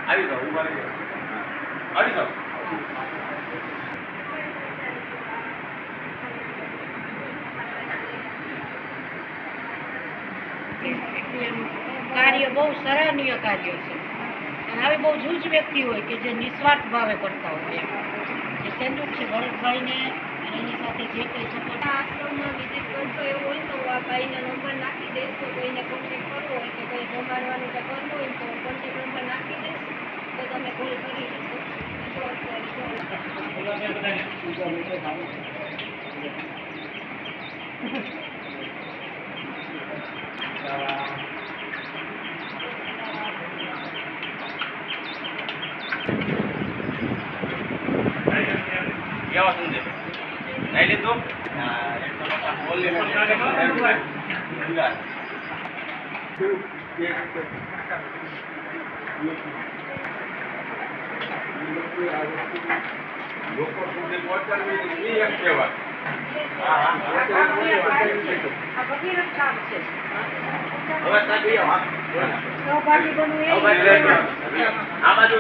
આવી જાઓ, ઉભા રહી જાઓ. આવી જાઓ. કાર્ય બહુ સરાહનીય કાર્ય છે અને આવી બહુ જૂજ વ્યક્તિ હોય કે જે નિસ્વાર્થ ભાવે કરતા હોય એ સેન્ડુક છે ભરતભાઈને અને એની સાથે જે કંઈ સપોર્ટ આશ્રમમાં વિઝિટ કરશો એવું હોય તો આ ભાઈનો નંબર નાખી દઈશ તો કોઈને કોન્ટેક્ટ કરવો હોય કે કંઈ જમાડવાનું કે કરવું હોય તો કોન્ટેક્ટ નંબર નાખી દઈશ તો તમે કોલ કરી શકો. કેવા સમજે લઈ લીધું લોકો સુધી પહોંચાડવી એ એક સેવા. આ ભગીરથ કામ છે સહભાગી બનવું એ આ બાજુ